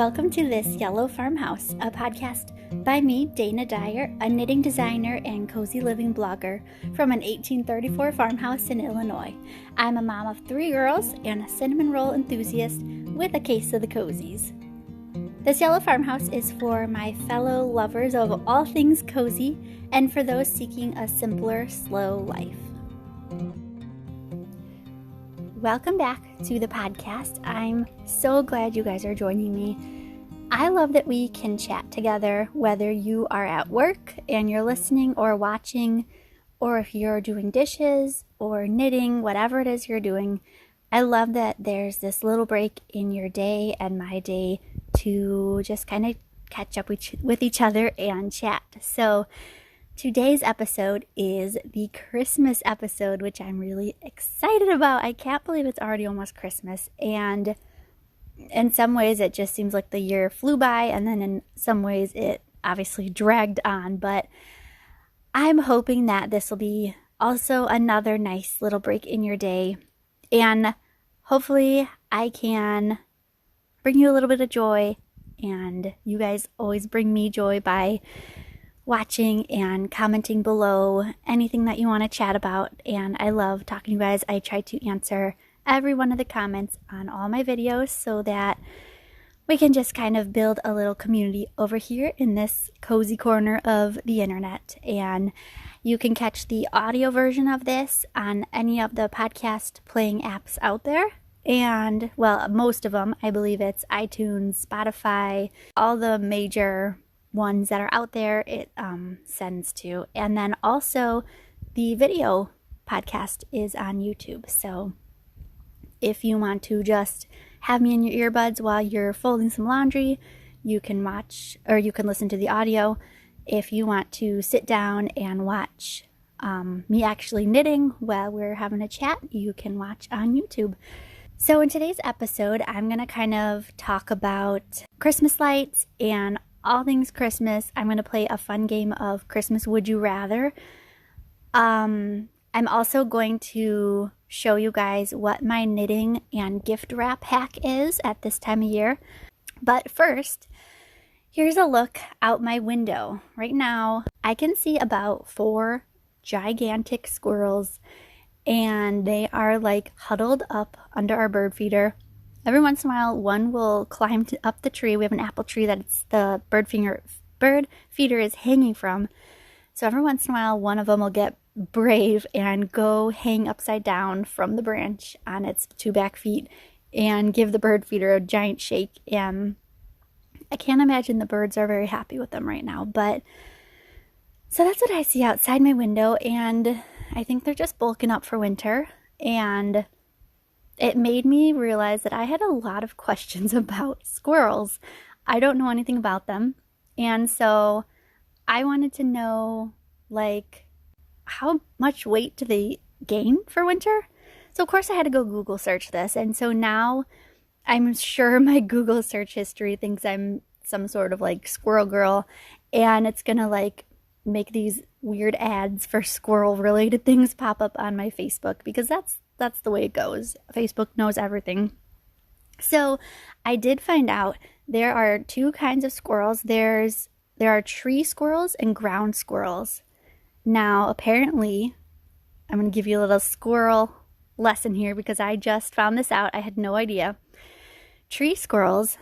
Welcome to This Yellow Farmhouse, a podcast by me, Dayna Dyer, a knitting designer and cozy living blogger from an 1834 farmhouse in Illinois. I'm a mom of 3 girls and a cinnamon roll enthusiast with a case of the cozies. This Yellow Farmhouse is for my fellow lovers of all things cozy and for those seeking a simpler, slow life. Welcome back to the podcast. I'm so glad you guys are joining me. I love that we can chat together, whether you are at work and you're listening or watching, or if you're doing dishes or knitting, whatever it is you're doing. I love that there's this little break in your day and my day to just kind of catch up with each other and chat. So today's episode is the Christmas episode, which I'm really excited about. I can't believe it's already almost Christmas. And in some ways, it just seems like the year flew by. And then in some ways, it obviously dragged on. But I'm hoping that this will be also another nice little break in your day. And hopefully, I can bring you a little bit of joy. And you guys always bring me joy by watching and commenting below anything that you want to chat about. And I love talking to you guys. I try to answer every one of the comments on all my videos so that we can just kind of build a little community over here in this cozy corner of the internet. And you can catch the audio version of this on any of the podcast playing apps out there. And, well, most of them. I believe it's iTunes, Spotify, all the major ones that are out there it sends to. And then also the video podcast is on YouTube. So if you want to just have me in your earbuds while you're folding some laundry, you can watch, or you can listen to the audio. If you want to sit down and watch me actually knitting while we're having a chat, you can watch on YouTube. So in today's episode, I'm going to kind of talk about Christmas lights and all things Christmas. I'm going to play a fun game of Christmas Would You Rather. I'm also going to show you guys what my knitting and gift wrap hack is at this time of year. But first, here's a look out my window. Right now, I can see about 4 gigantic squirrels, and they are like huddled up under our bird feeder. Every once in a while, one will climb up the tree. We have an apple tree that the bird feeder is hanging from. So every once in a while, one of them will get brave and go hang upside down from the branch on its 2 back feet and give the bird feeder a giant shake. And I can't imagine the birds are very happy with them right now. But so that's what I see outside my window. And I think they're just bulking up for winter. And it made me realize that I had a lot of questions about squirrels. I don't know anything about them. And so I wanted to know, like, how much weight do they gain for winter? So, of course, I had to go Google search this. And so now I'm sure my Google search history thinks I'm some sort of, like, squirrel girl. And it's going to, like, make these weird ads for squirrel-related things pop up on my Facebook, because that's the way it goes. Facebook knows everything. So I did find out there are 2 kinds of squirrels. There are tree squirrels and ground squirrels. Now, apparently, I'm going to give you a little squirrel lesson here because I just found this out. I had no idea. Tree squirrels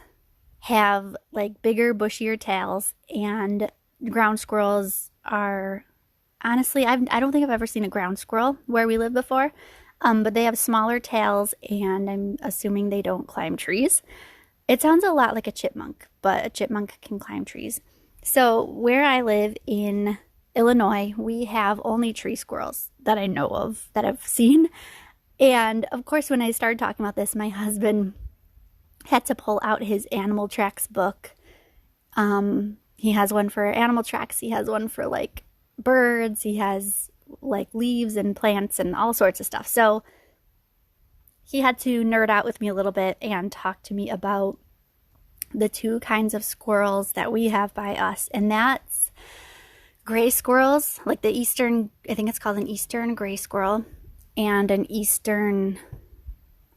have like bigger, bushier tails, and ground squirrels are, honestly, I don't think I've ever seen a ground squirrel where we live before. But they have smaller tails, and I'm assuming they don't climb trees. It sounds a lot like a chipmunk, but a chipmunk can climb trees. So where I live in Illinois, we have only tree squirrels that I know of, that I've seen. And of course, when I started talking about this, my husband had to pull out his animal tracks book. He has one for animal tracks. He has one for like birds. He has like leaves and plants and all sorts of stuff. So he had to nerd out with me a little bit and talk to me about the 2 kinds of squirrels that we have by us. And that's gray squirrels, like the eastern, I think it's called an eastern gray squirrel, and an eastern,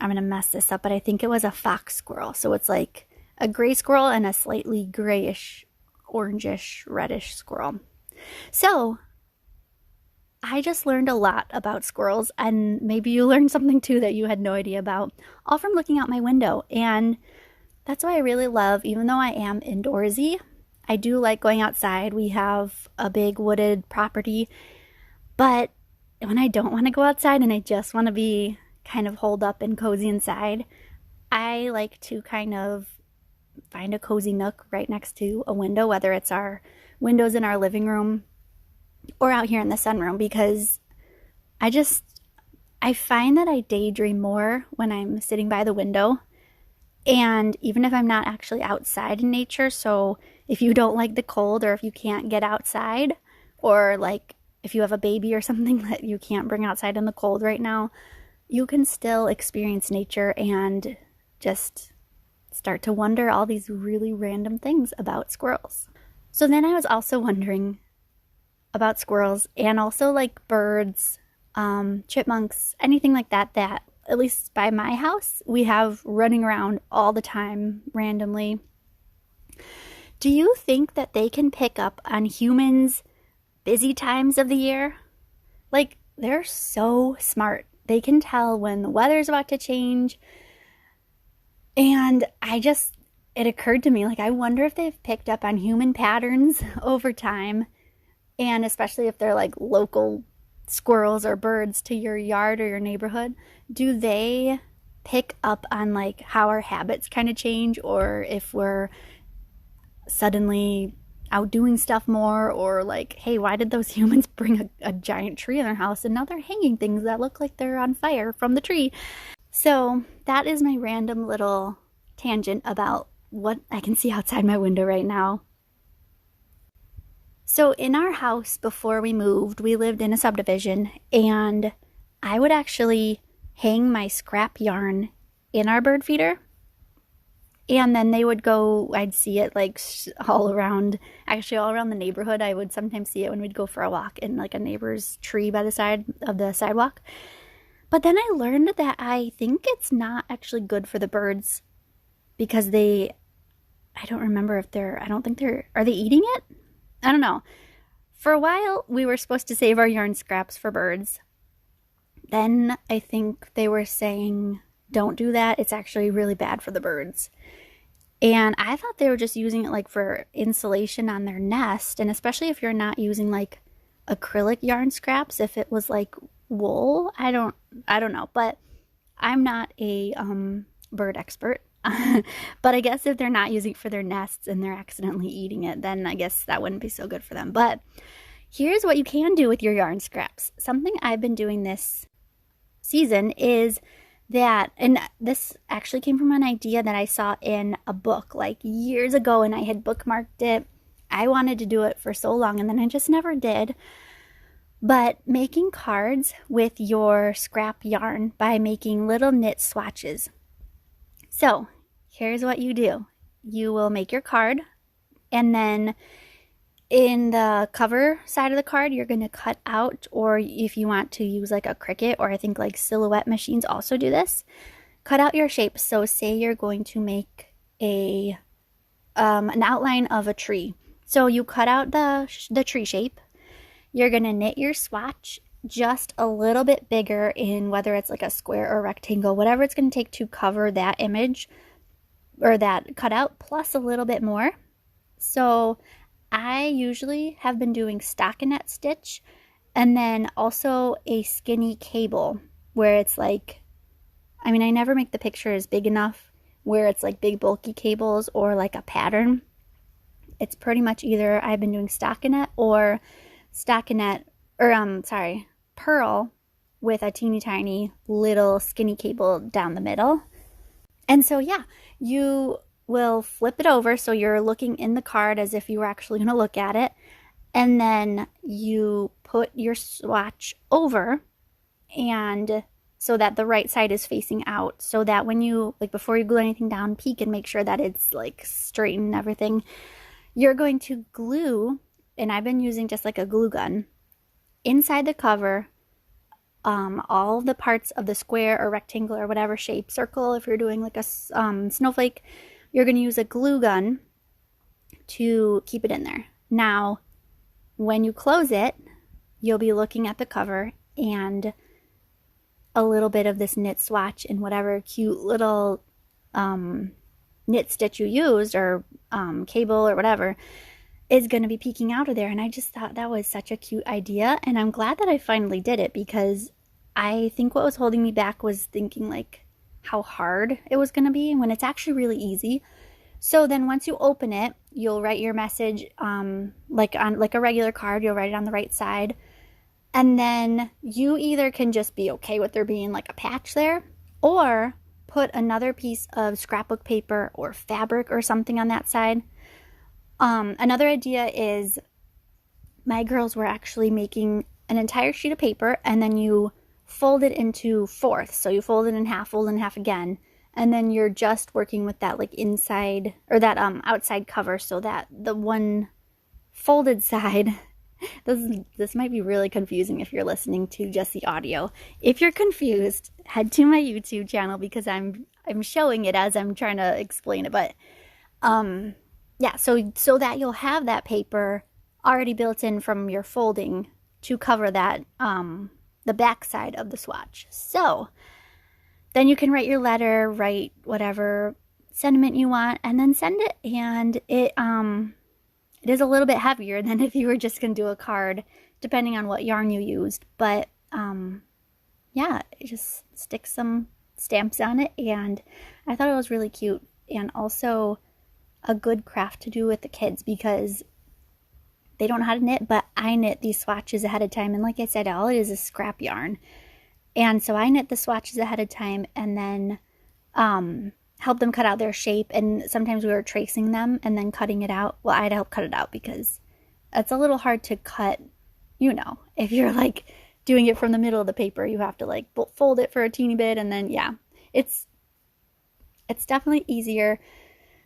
I'm going to mess this up, but I think it was a fox squirrel. So it's like a gray squirrel and a slightly grayish, orangish, reddish squirrel. So I just learned a lot about squirrels, and maybe you learned something too that you had no idea about, all from looking out my window. And that's why I really love, even though I am indoorsy, I do like going outside. We have a big wooded property, but when I don't want to go outside and I just want to be kind of holed up and cozy inside, I like to kind of find a cozy nook right next to a window, whether it's our windows in our living room or out here in the sunroom, because I find that I daydream more when I'm sitting by the window. And even if I'm not actually outside in nature, so if you don't like the cold, or if you can't get outside, or like if you have a baby or something that you can't bring outside in the cold right now, you can still experience nature and just start to wonder all these really random things about squirrels. So then I was also wondering about squirrels, and also like birds, chipmunks, anything like that, that at least by my house we have running around all the time randomly. Do you think that they can pick up on humans' busy times of the year? Like, they're so smart. They can tell when the weather's about to change. And it occurred to me, like, I wonder if they've picked up on human patterns over time. And especially if they're like local squirrels or birds to your yard or your neighborhood, do they pick up on like how our habits kind of change, or if we're suddenly out doing stuff more, or like, hey, why did those humans bring a giant tree in their house and now they're hanging things that look like they're on fire from the tree? So that is my random little tangent about what I can see outside my window right now. So in our house before we moved, we lived in a subdivision, and I would actually hang my scrap yarn in our bird feeder, and then they would go, I'd see it like all around the neighborhood. I would sometimes see it when we'd go for a walk in like a neighbor's tree by the side of the sidewalk. But then I learned that I think it's not actually good for the birds, because I don't remember if are they eating it? I don't know. For a while, we were supposed to save our yarn scraps for birds. Then I think they were saying, don't do that. It's actually really bad for the birds. And I thought they were just using it like for insulation on their nest. And especially if you're not using like acrylic yarn scraps, if it was like wool, I don't know. But I'm not a bird expert. But I guess if they're not using it for their nests and they're accidentally eating it, then I guess that wouldn't be so good for them. But here's what you can do with your yarn scraps. Something I've been doing this season is that, and this actually came from an idea that I saw in a book like years ago, and I had bookmarked it. I wanted to do it for so long, and then I just never did. But making cards with your scrap yarn by making little knit swatches. So here's what you do. You will make your card, and then in the cover side of the card, you're going to cut out, or if you want to use like a Cricut, or I think like Silhouette machines also do this, cut out your shape. So say you're going to make an outline of a tree. So you cut out the tree shape. You're going to knit your swatch just a little bit bigger in whether it's like a square or rectangle, whatever it's going to take to cover that image or that cutout, plus a little bit more. So I usually have been doing stockinette stitch, and then also a skinny cable where it's like, I never make the pictures big enough where it's like big bulky cables or like a pattern. It's pretty much either I've been doing stockinette or pearl with a teeny tiny little skinny cable down the middle. And so yeah, you will flip it over so you're looking in the card as if you were actually going to look at it, and then you put your swatch over, and so that the right side is facing out, so that when you, like, before you glue anything down, peek and make sure that it's like straight and everything. You're going to glue, and I've been using just like a glue gun, inside the cover, all the parts of the square or rectangle or whatever shape, circle if you're doing like a snowflake, you're going to use a glue gun to keep it in there. Now, when you close it, you'll be looking at the cover, and a little bit of this knit swatch and whatever cute little knit stitch you used, or cable or whatever, is going to be peeking out of there. And I just thought that was such a cute idea, and I'm glad that I finally did it, because I think what was holding me back was thinking like how hard it was going to be when it's actually really easy. So then once you open it, you'll write your message like on like a regular card. You'll write it on the right side, and then you either can just be okay with there being like a patch there, or put another piece of scrapbook paper or fabric or something on that side. Another idea is, my girls were actually making an entire sheet of paper, and then you fold it into fourths. So you fold it in half, fold it in half again, and then you're just working with that like inside, or that outside cover, so that the one folded side, this might be really confusing if you're listening to just the audio. If you're confused, head to my YouTube channel, because I'm showing it as I'm trying to explain it. But yeah, so that you'll have that paper already built in from your folding to cover that the back side of the swatch. So then you can write your letter, write whatever sentiment you want, and then send it. And it is a little bit heavier than if you were just going to do a card, depending on what yarn you used. But yeah, just stick some stamps on it, and I thought it was really cute, and also a good craft to do with the kids, because they don't know how to knit, but I knit these swatches ahead of time. And like I said, all it is scrap yarn. And so I knit the swatches ahead of time, and then help them cut out their shape. And sometimes we were tracing them and then cutting it out. Well, I had to help cut it out, because it's a little hard to cut, you know, if you're like doing it from the middle of the paper. You have to like fold it for a teeny bit, and then yeah, it's definitely easier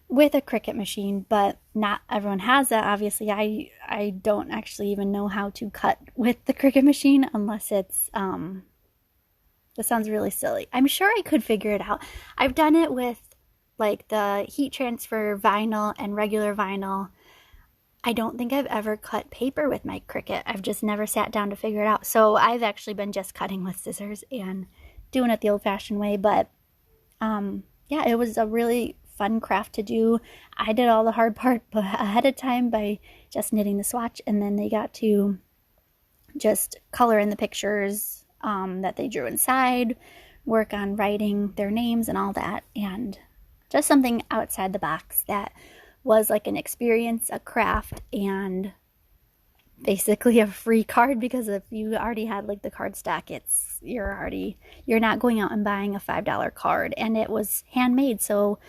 with a Cricut machine, but not everyone has that. Obviously, I don't actually even know how to cut with the Cricut machine, unless it's this sounds really silly. I'm sure I could figure it out. I've done it with like the heat transfer vinyl and regular vinyl. I don't think I've ever cut paper with my Cricut. I've just never sat down to figure it out. So I've actually been just cutting with scissors and doing it the old-fashioned way. But yeah, it was a really fun craft to do. I did all the hard part ahead of time by just knitting the swatch, and then they got to just color in the pictures that they drew inside, work on writing their names and all that, and just something outside the box that was like an experience, a craft, and basically a free card, because if you already had like the card stack, you're not going out and buying a $5 card. And it was handmade, so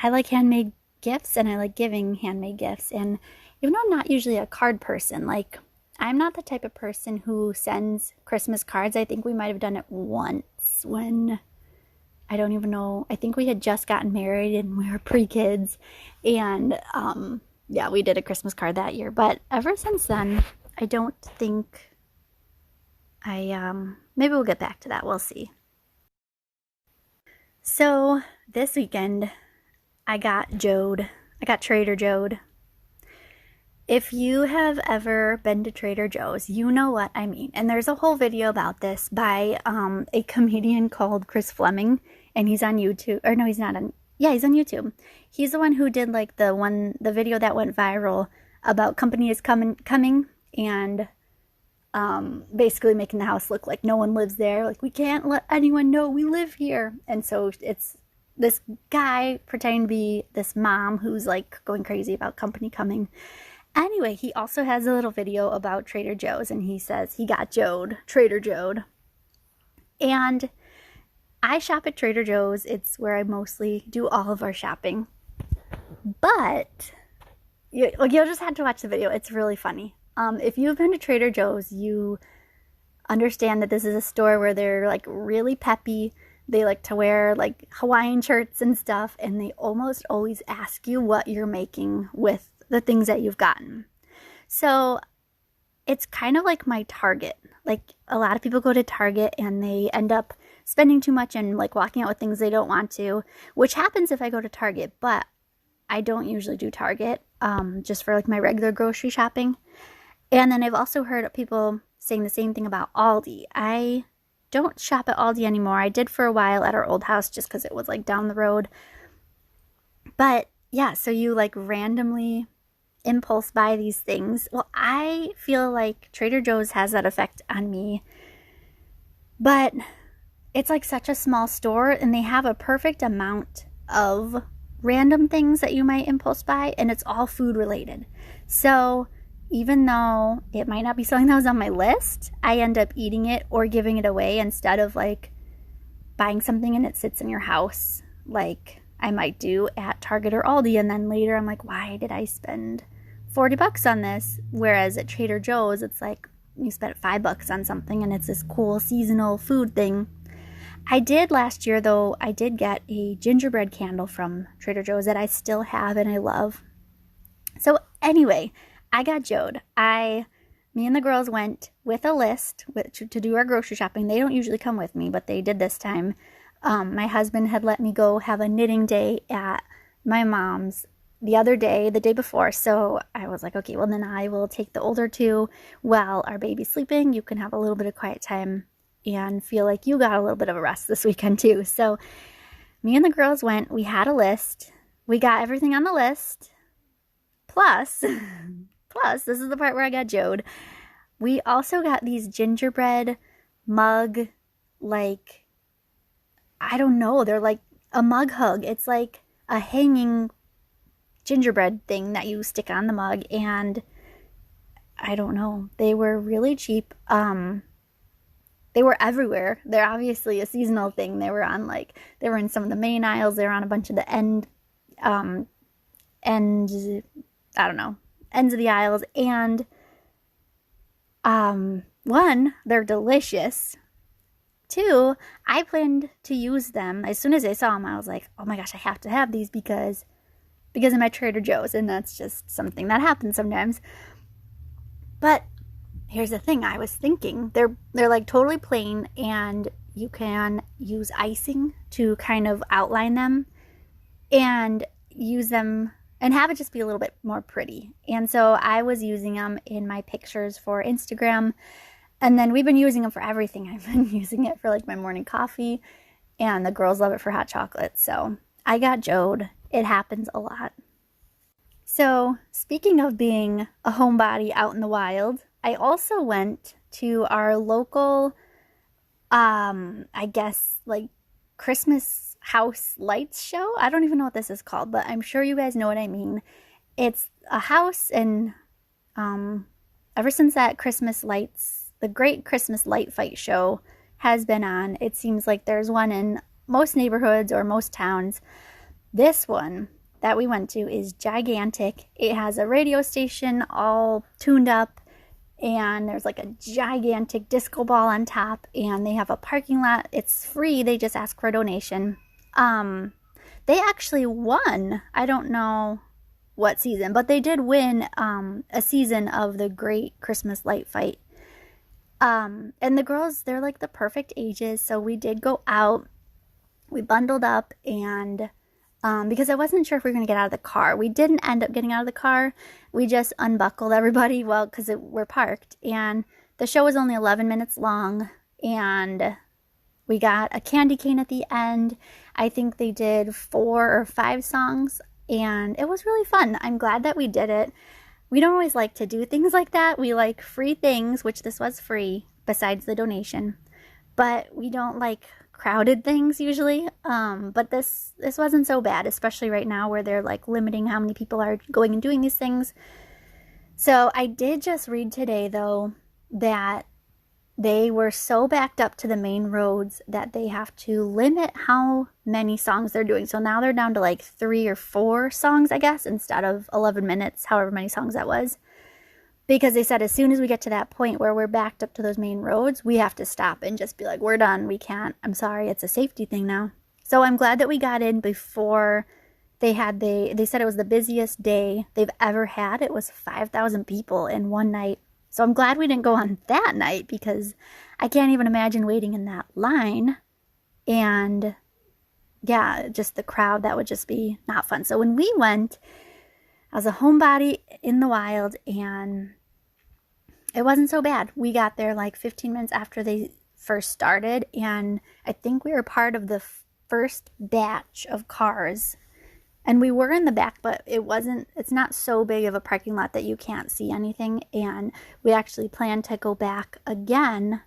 I like handmade gifts, and I like giving handmade gifts. And even though I'm not usually a card person, like I'm not the type of person who sends Christmas cards. I think we might have done it once when, I don't even know, I think we had just gotten married and we were pre-kids, and yeah, we did a Christmas card that year. But ever since then, I don't think maybe we'll get back to that, we'll see. So this weekend I got Trader Joe'd. If you have ever been to Trader Joe's, you know what I mean. And there's a whole video about this by a comedian called Chris Fleming, and he's on YouTube. Or no, he's not on. Yeah, he's on YouTube. He's the one who did like the video that went viral about company is coming, and basically making the house look like no one lives there. Like, we can't let anyone know we live here. And so it's this guy pretending to be this mom who's like going crazy about company coming. Anyway, he also has a little video about Trader Joe's, and he says he got Trader Joe'd. And I shop at Trader Joe's. It's where I mostly do all of our shopping. But you'll just have to watch the video. It's really funny. If you've been to Trader Joe's, you understand that this is a store where they're like really peppy. They like to wear like Hawaiian shirts and stuff, and they almost always ask you what you're making with the things that you've gotten. So it's kind of like my Target. Like, a lot of people go to Target and they end up spending too much and like walking out with things they don't want to, which happens if I go to Target, but I don't usually do Target, just for like my regular grocery shopping. And then I've also heard people saying the same thing about Aldi. I don't shop at Aldi anymore. I did for a while at our old house just because it was like down the road. But yeah, so you like randomly impulse buy these things. Well, I feel like Trader Joe's has that effect on me. But it's like such a small store and they have a perfect amount of random things that you might impulse buy, and it's all food related. So even though it might not be something that was on my list, I end up eating it or giving it away instead of like buying something and it sits in your house like I might do at Target or Aldi, and then later I'm like, why did I spend $40 on this? Whereas at Trader Joe's, it's like you spent $5 on something and it's this cool seasonal food thing. I did last year, though, I did get a gingerbread candle from Trader Joe's that I still have and I love. So anyway, I got Joed. Me and the girls went with a list to do our grocery shopping. They don't usually come with me, but they did this time. My husband had let me go have a knitting day at my mom's the day before. So I was like, okay, well then I will take the older two while our baby's sleeping. You can have a little bit of quiet time and feel like you got a little bit of a rest this weekend too. So me and the girls went, we had a list. We got everything on the list. Plus, this is the part where I got Joed. We also got these gingerbread mug, like, I don't know, they're like a mug hug. It's like a hanging gingerbread thing that you stick on the mug, and I don't know, they were really cheap. They were everywhere. They're obviously a seasonal thing. They were in some of the main aisles. They were on a bunch of the ends of the aisles. And one, they're delicious. Two, I planned to use them. As soon as I saw them, I was like, oh my gosh, I have to have these because of my Trader Joe's. And that's just something that happens sometimes. But here's the thing, I was thinking, they're like totally plain, and you can use icing to kind of outline them and use them and have it just be a little bit more pretty. And so I was using them in my pictures for Instagram, and then we've been using them for everything. I've been using it for like my morning coffee, and the girls love it for hot chocolate. So I got Joed. It happens a lot. So speaking of being a homebody out in the wild, I also went to our local, I guess, like, Christmas house lights show. I don't even know what this is called, but I'm sure you guys know what I mean. It's a house, and ever since that Christmas lights, the Great Christmas Light Fight show has been on, it seems like there's one in most neighborhoods or most towns. This one that we went to is gigantic. It has a radio station all tuned up, and there's like a gigantic disco ball on top, and they have a parking lot. It's free. They just ask for a donation. They actually won. I don't know what season, but they did win a season of the Great Christmas Light Fight. And the girls, they're like the perfect ages, so we did go out. We bundled up, and because I wasn't sure if we were going to get out of the car. We didn't end up getting out of the car. We just unbuckled everybody, well, because we're parked. And the show was only 11 minutes long. And we got a candy cane at the end. I think they did 4 or 5 songs. And it was really fun. I'm glad that we did it. We don't always like to do things like that. We like free things, which this was free, besides the donation. But we don't like crowded things usually, but this wasn't so bad, especially right now where they're like limiting how many people are going and doing these things. So I did just read today, though, that they were so backed up to the main roads that they have to limit how many songs they're doing. So now they're down to like 3 or 4 songs, I guess, instead of 11 minutes, however many songs that was. Because they said as soon as we get to that point where we're backed up to those main roads, we have to stop and just be like, we're done. We can't. I'm sorry. It's a safety thing now. So I'm glad that we got in before they said it was the busiest day they've ever had. It was 5,000 people in one night. So I'm glad we didn't go on that night, because I can't even imagine waiting in that line. And yeah, just the crowd, that would just be not fun. So when we went, I was a homebody in the wild, and it wasn't so bad. We got there like 15 minutes after they first started, and I think we were part of the first batch of cars. And we were in the back, but it's not so big of a parking lot that you can't see anything. And we actually plan to go back again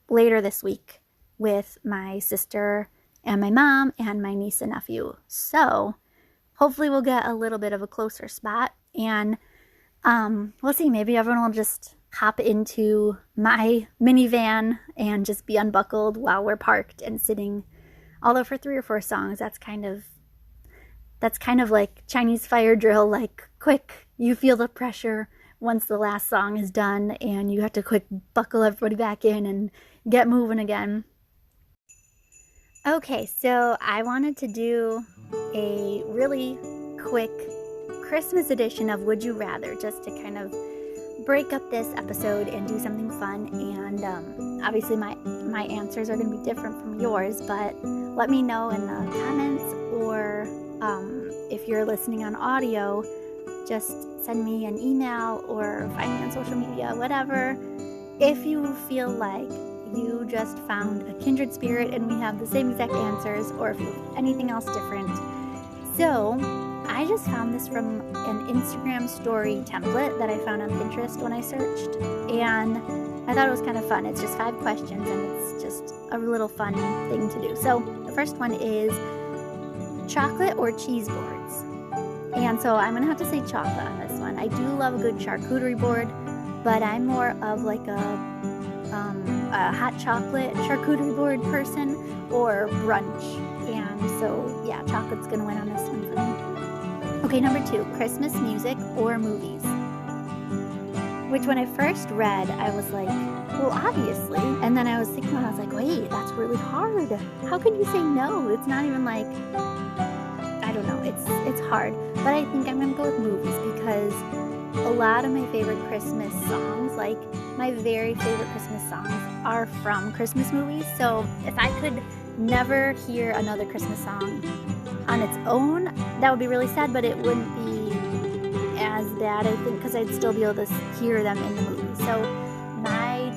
later this week with my sister and my mom and my niece and nephew. So hopefully we'll get a little bit of a closer spot, and we'll see. Maybe everyone will just hop into my minivan and just be unbuckled while we're parked and sitting. Although for 3 or 4 songs, that's kind of like Chinese fire drill, like quick, you feel the pressure once the last song is done, and you have to quick buckle everybody back in and get moving again. Okay, so I wanted to do a really quick Christmas edition of Would You Rather, just to kind of break up this episode and do something fun. And obviously my answers are going to be different from yours, but let me know in the comments, or if you're listening on audio, just send me an email or find me on social media, whatever, if you feel like you just found a kindred spirit and we have the same exact answers, or if you have anything else different. So I just found this from an Instagram story template that I found on Pinterest when I searched, and I thought it was kind of fun. It's just 5 questions, and it's just a little fun thing to do. So the first one is chocolate or cheese boards. And so I'm gonna have to say chocolate on this one. I do love a good charcuterie board, but I'm more of like a hot chocolate charcuterie board person, or brunch. And so yeah, chocolate's gonna win on this one for me. Okay, number 2, Christmas music or movies. Which when I first read, I was like, well, obviously. And then I was thinking about it, I was like, wait, that's really hard. How can you say no? It's not even like, I don't know, it's hard. But I think I'm gonna go with movies, because a lot of my favorite Christmas songs, like my very favorite Christmas songs, are from Christmas movies. So if I could never hear another Christmas song on its own, that would be really sad, but it wouldn't be as bad, I think, because I'd still be able to hear them in the movie. So my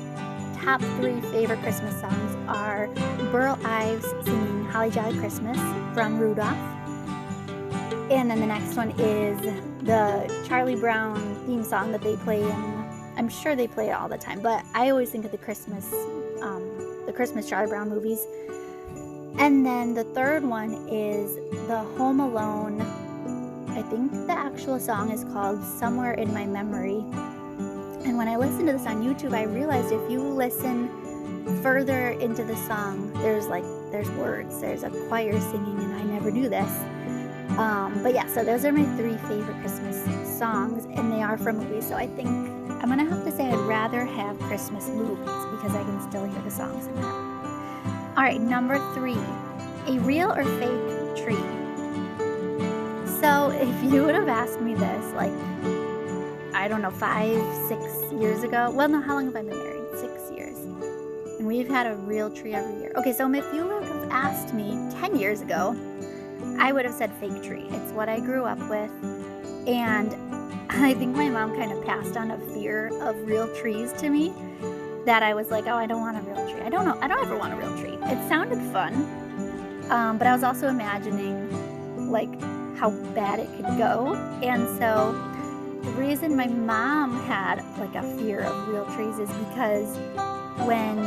top 3 favorite Christmas songs are Burl Ives singing Holly Jolly Christmas from Rudolph. And then the next one is the Charlie Brown theme song that they play in, I'm sure they play it all the time, but I always think of the Christmas Charlie Brown movies. And then the third one is the Home Alone, I think the actual song is called Somewhere in My Memory. And when I listened to this on YouTube, I realized if you listen further into the song, there's words, there's a choir singing, and I never knew this. But yeah, so those are my 3 favorite Christmas songs, and they are from movies. So I think I'm gonna have to say I'd rather have Christmas movies, because I can still hear the songs in that. All right, number 3, a real or fake tree. So if you would have asked me this, like, I don't know, 5, 6 years ago. Well, no, how long have I been married? 6 years. And we've had a real tree every year. Okay, so if you would have asked me 10 years ago, I would have said fake tree. It's what I grew up with. And I think my mom kind of passed on a fear of real trees to me, that I was like, oh, I don't want a real tree. I don't ever want a real tree. It sounded fun, but I was also imagining like how bad it could go. And so the reason my mom had like a fear of real trees is because when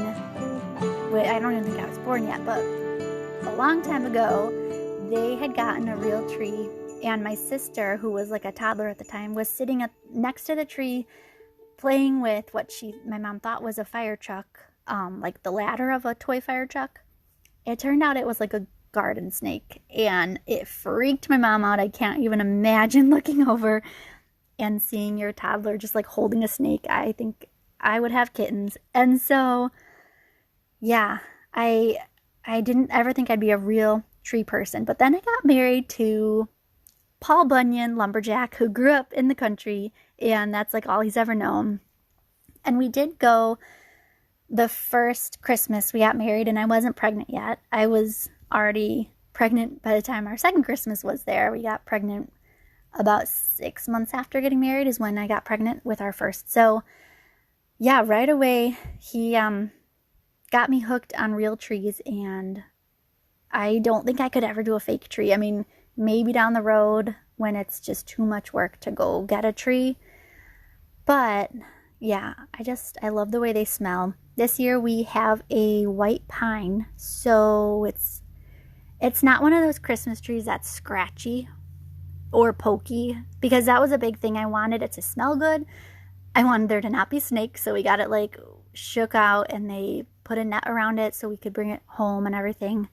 I don't even think I was born yet, but a long time ago, they had gotten a real tree, and my sister, who was like a toddler at the time, was sitting next to the tree playing with what my mom thought was a fire truck, like the ladder of a toy fire truck. It turned out it was like a garden snake, and it freaked my mom out. I can't even imagine looking over and seeing your toddler just like holding a snake. I think I would have kittens. And so, yeah, I didn't ever think I'd be a real tree person. But then I got married to Paul Bunyan, lumberjack, who grew up in the country, and that's like all he's ever known. And we did go the first Christmas we got married, and I wasn't pregnant yet. I was already pregnant by the time our second Christmas was there. We got pregnant about 6 months after getting married is when I got pregnant with our first. So yeah, right away he got me hooked on real trees, and I don't think I could ever do a fake tree. I mean, maybe down the road when it's just too much work to go get a tree. But yeah, I love the way they smell. This year we have a white pine, so it's not one of those Christmas trees that's scratchy or pokey, because that was a big thing. I wanted it to smell good. I wanted there to not be snakes, so we got it like shook out and they put a net around it so we could bring it home and everything.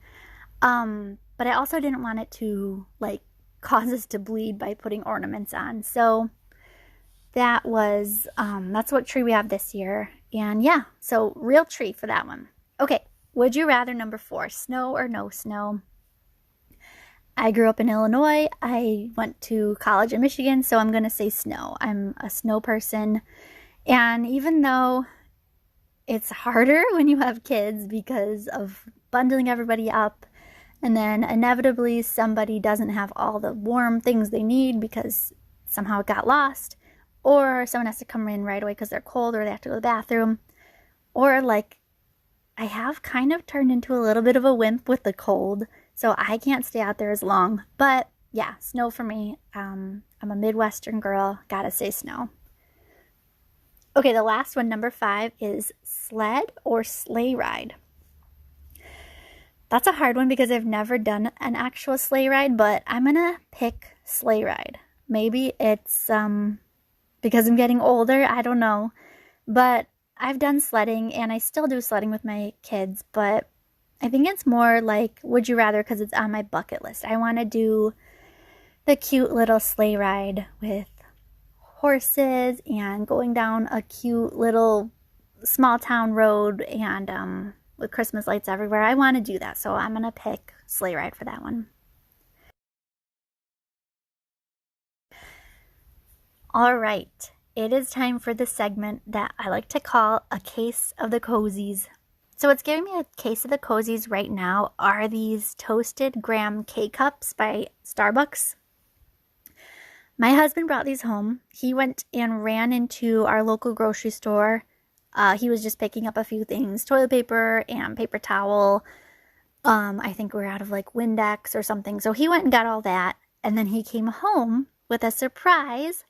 But I also didn't want it to like cause us to bleed by putting ornaments on. So that's what tree we have this year. And yeah, so real tree for that one. Okay, would you rather number 4, snow or no snow? I grew up in Illinois. I went to college in Michigan, so I'm going to say snow. I'm a snow person. And even though it's harder when you have kids because of bundling everybody up, and then inevitably somebody doesn't have all the warm things they need because somehow it got lost, or someone has to come in right away because they're cold or they have to go to the bathroom, or like I have kind of turned into a little bit of a wimp with the cold, so I can't stay out there as long. But yeah, snow for me. I'm a Midwestern girl, gotta say snow. Okay, the last one, number 5, is sled or sleigh ride. That's a hard one because I've never done an actual sleigh ride, but I'm gonna pick sleigh ride. Maybe it's because I'm getting older, I don't know. But I've done sledding, and I still do sledding with my kids, but I think it's more like would you rather because it's on my bucket list. I want to do the cute little sleigh ride with horses and going down a cute little small town road and with Christmas lights everywhere. I want to do that, so I'm going to pick sleigh ride for that one. All right, it is time for the segment that I like to call a case of the cozies. So what's giving me a case of the cozies right now are these toasted graham K-Cups by Starbucks. My husband brought these home. He went and ran into our local grocery store. He was just picking up a few things, toilet paper and paper towel. I think we're out of like Windex or something. So he went and got all that. And then he came home with a surprise.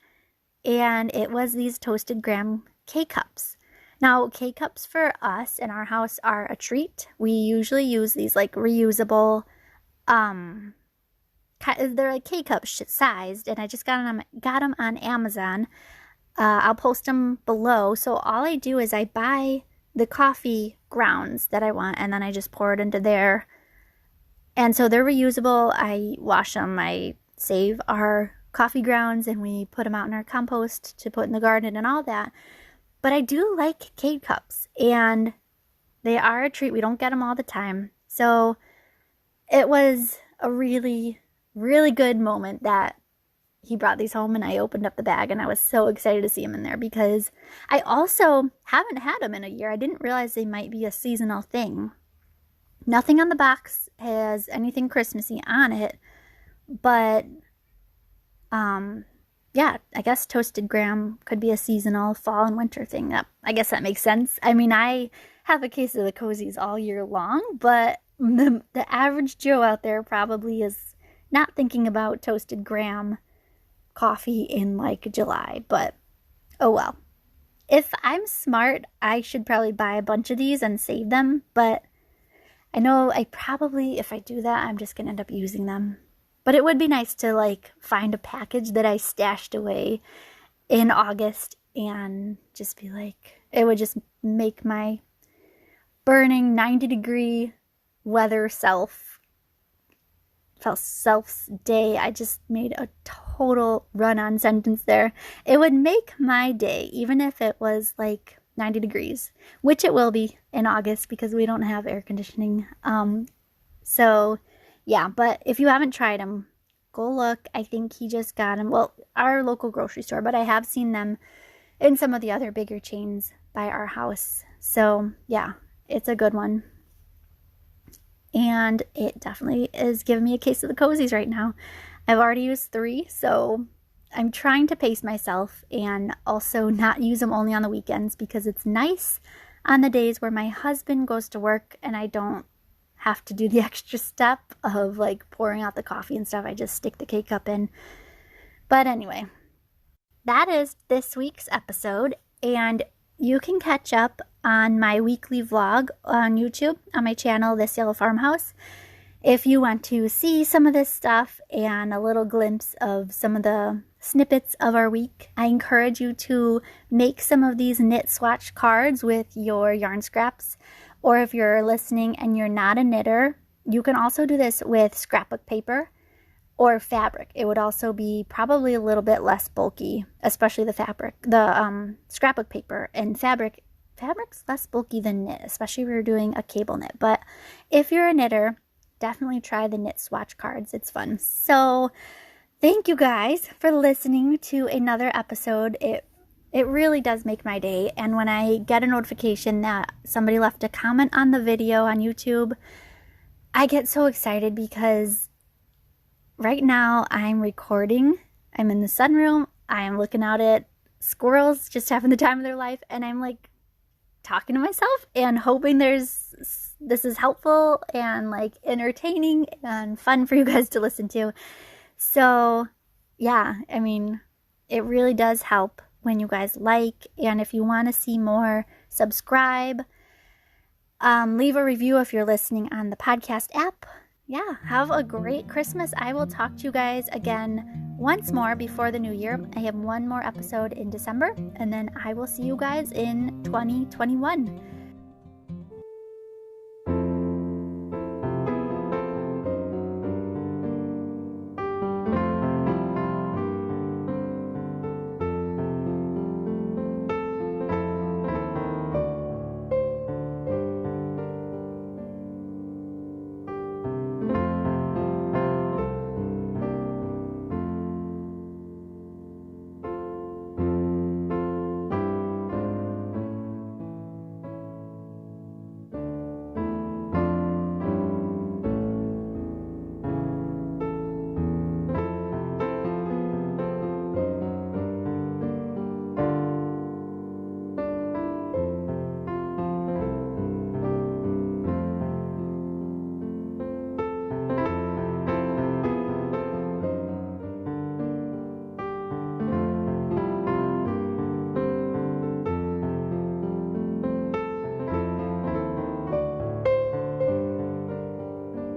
And it was these toasted graham K-Cups. Now, K-Cups for us in our house are a treat. We usually use these like reusable, they're like K-Cup sized, and I just got them on Amazon. I'll post them below. So all I do is I buy the coffee grounds that I want, and then I just pour it into there. And so they're reusable. I wash them. I save our coffee grounds, and we put them out in our compost to put in the garden and all that. But I do like K-Cups, and they are a treat. We don't get them all the time. So it was a really, really good moment that he brought these home, and I opened up the bag, and I was so excited to see them in there because I also haven't had them in a year. I didn't realize they might be a seasonal thing. Nothing on the box has anything Christmassy on it, but yeah, I guess toasted graham could be a seasonal fall and winter thing. I guess that makes sense. I mean, I have a case of the cozies all year long, but the average Joe out there probably is not thinking about toasted graham coffee in like July, but oh well. If I'm smart, I should probably buy a bunch of these and save them, but I know if I do that, I'm just gonna end up using them. But it would be nice to like find a package that I stashed away in August and just be like, it would just make my burning 90-degree weather self's day. I just made a total run-on sentence there. It would make my day, even if it was like 90 degrees, which it will be in August because we don't have air conditioning. So yeah, but if you haven't tried them, go look. I think he just got them. Well, our local grocery store, but I have seen them in some of the other bigger chains by our house. So yeah, it's a good one. And it definitely is giving me a case of the cozies right now. I've already used 3, so I'm trying to pace myself and also not use them only on the weekends, because it's nice on the days where my husband goes to work and I don't have to do the extra step of like pouring out the coffee and stuff. I just stick the K-cup in. But anyway, that is this week's episode, and you can catch up on my weekly vlog on YouTube on my channel, This Yellow Farmhouse. If you want to see some of this stuff and a little glimpse of some of the snippets of our week, I encourage you to make some of these knit swatch cards with your yarn scraps. Or if you're listening and you're not a knitter, you can also do this with scrapbook paper or fabric. It would also be probably a little bit less bulky, especially the scrapbook paper. And fabric's less bulky than knit, especially if you're doing a cable knit. But if you're a knitter, definitely try the knit swatch cards. It's fun. So thank you guys for listening to another episode. It really does make my day. And when I get a notification that somebody left a comment on the video on YouTube, I get so excited, because right now I'm recording. I'm in the sunroom. I am looking out at squirrels just having the time of their life. And I'm like talking to myself and hoping this is helpful and like entertaining and fun for you guys to listen to. So yeah, I mean, it really does help when you guys like, and if you want to see more, subscribe, leave a review if you're listening on the podcast app. Yeah, have a great Christmas. I will talk to you guys again once more before the new year. I have one more episode in December, and then I will see you guys in 2021.